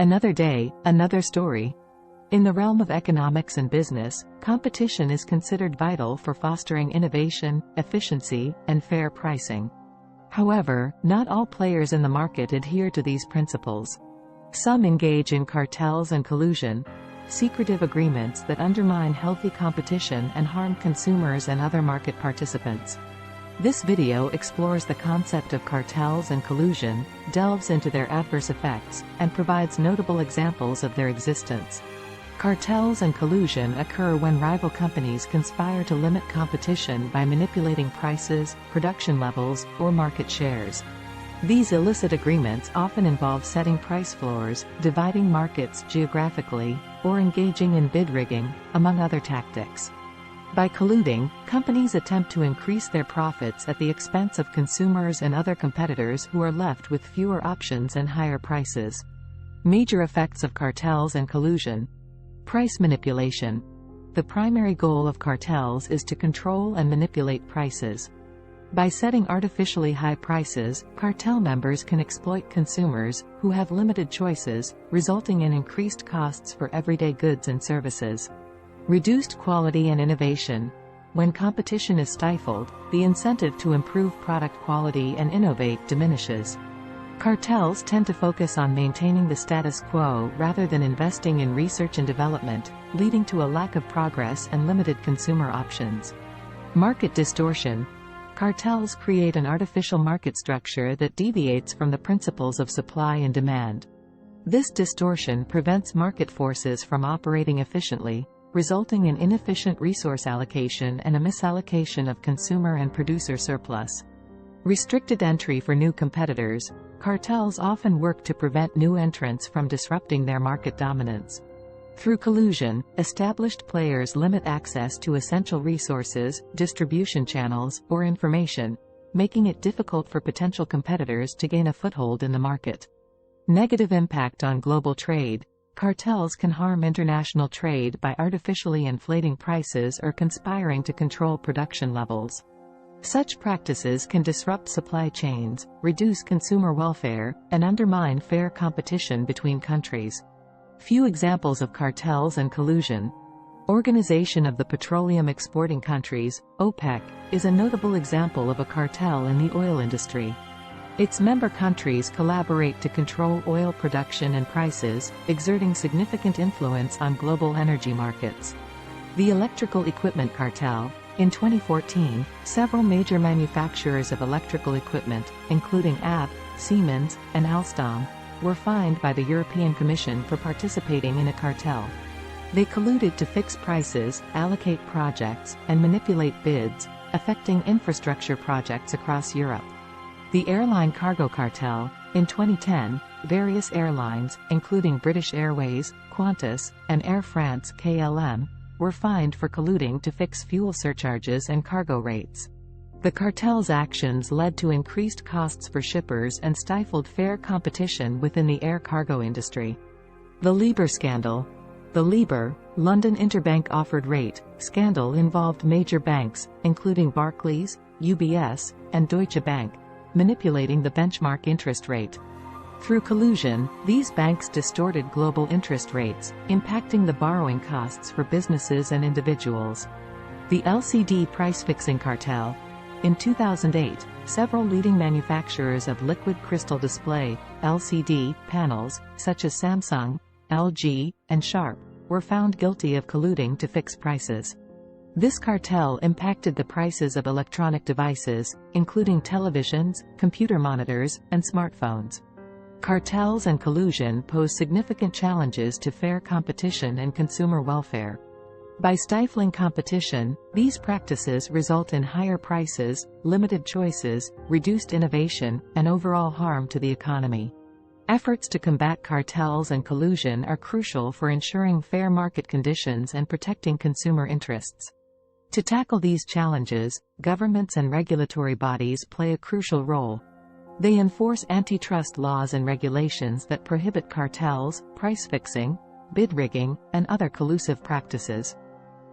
Another day, another story. In the realm of economics and business, competition is considered vital for fostering innovation, efficiency, and fair pricing. However, not all players in the market adhere to these principles. Some engage in cartels and collusion, secretive agreements that undermine healthy competition and harm consumers and other market participants. This video explores the concept of cartels and collusion, delves into their adverse effects, and provides notable examples of their existence. Cartels and collusion occur when rival companies conspire to limit competition by manipulating prices, production levels, or market shares. These illicit agreements often involve setting price floors, dividing markets geographically, or engaging in bid rigging, among other tactics. By colluding, companies attempt to increase their profits at the expense of consumers and other competitors who are left with fewer options and higher prices. Major effects of cartels and collusion. Price manipulation. The primary goal of cartels is to control and manipulate prices. By setting artificially high prices, cartel members can exploit consumers, who have limited choices, resulting in increased costs for everyday goods and services. Reduced quality and innovation. When competition is stifled, the incentive to improve product quality and innovate diminishes. Cartels tend to focus on maintaining the status quo rather than investing in research and development, leading to a lack of progress and limited consumer options. Market distortion. Cartels create an artificial market structure that deviates from the principles of supply and demand. This distortion prevents market forces from operating efficiently, resulting in inefficient resource allocation and a misallocation of consumer and producer surplus. Restricted entry for new competitors. Cartels often work to prevent new entrants from disrupting their market dominance. Through collusion, established players limit access to essential resources, distribution channels, or information, making it difficult for potential competitors to gain a foothold in the market. Negative impact on global trade. Cartels can harm international trade by artificially inflating prices or conspiring to control production levels. Such practices can disrupt supply chains, reduce consumer welfare, and undermine fair competition between countries. Few examples of cartels and collusion. Organization of the Petroleum Exporting Countries, OPEC, is a notable example of a cartel in the oil industry. Its member countries collaborate to control oil production and prices, exerting significant influence on global energy markets. The Electrical Equipment Cartel. In 2014, several major manufacturers of electrical equipment, including AB, Siemens, and Alstom, were fined by the European Commission for participating in a cartel. They colluded to fix prices, allocate projects, and manipulate bids, affecting infrastructure projects across Europe. The Airline Cargo Cartel. In 2010, various airlines, including British Airways, Qantas, and Air France-KLM, were fined for colluding to fix fuel surcharges and cargo rates. The cartel's actions led to increased costs for shippers and stifled fair competition within the air cargo industry. The Libor scandal. The Libor, London Interbank Offered Rate, scandal involved major banks, including Barclays, UBS, and Deutsche Bank, manipulating the benchmark interest rate. Through collusion, these banks distorted global interest rates, impacting the borrowing costs for businesses and individuals. The LCD price-fixing cartel. In 2008, several leading manufacturers of liquid crystal display (LCD) panels, such as Samsung, LG, and Sharp, were found guilty of colluding to fix prices. This cartel impacted the prices of electronic devices, including televisions, computer monitors, and smartphones. Cartels and collusion pose significant challenges to fair competition and consumer welfare. By stifling competition, these practices result in higher prices, limited choices, reduced innovation, and overall harm to the economy. Efforts to combat cartels and collusion are crucial for ensuring fair market conditions and protecting consumer interests. To tackle these challenges, governments and regulatory bodies play a crucial role. They enforce antitrust laws and regulations that prohibit cartels, price fixing, bid rigging, and other collusive practices.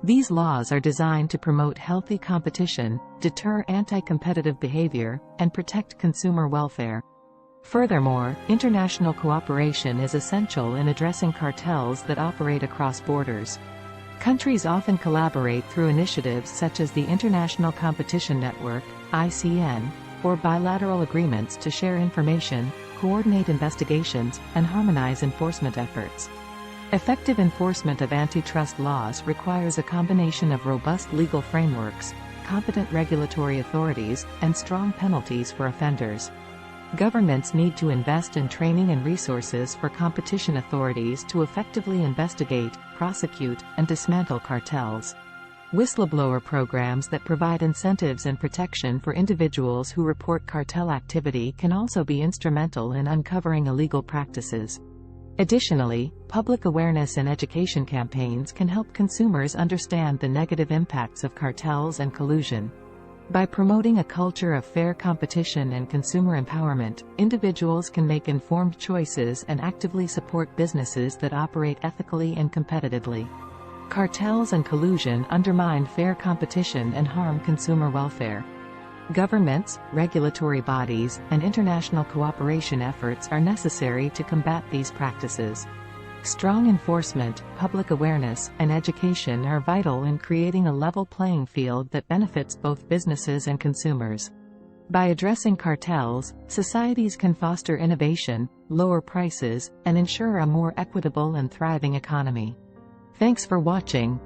These laws are designed to promote healthy competition, deter anti-competitive behavior, and protect consumer welfare. Furthermore, international cooperation is essential in addressing cartels that operate across borders. Countries often collaborate through initiatives such as the International Competition Network, ICN, or bilateral agreements to share information, coordinate investigations, and harmonize enforcement efforts. Effective enforcement of antitrust laws requires a combination of robust legal frameworks, competent regulatory authorities, and strong penalties for offenders. Governments need to invest in training and resources for competition authorities to effectively investigate, prosecute, and dismantle cartels. Whistleblower programs that provide incentives and protection for individuals who report cartel activity can also be instrumental in uncovering illegal practices. Additionally, public awareness and education campaigns can help consumers understand the negative impacts of cartels and collusion. By promoting a culture of fair competition and consumer empowerment, individuals can make informed choices and actively support businesses that operate ethically and competitively. Cartels and collusion undermine fair competition and harm consumer welfare. Governments, regulatory bodies, and international cooperation efforts are necessary to combat these practices. Strong enforcement, public awareness, and education are vital in creating a level playing field that benefits both businesses and consumers. By addressing cartels, societies can foster innovation, lower prices, and ensure a more equitable and thriving economy. Thanks for watching.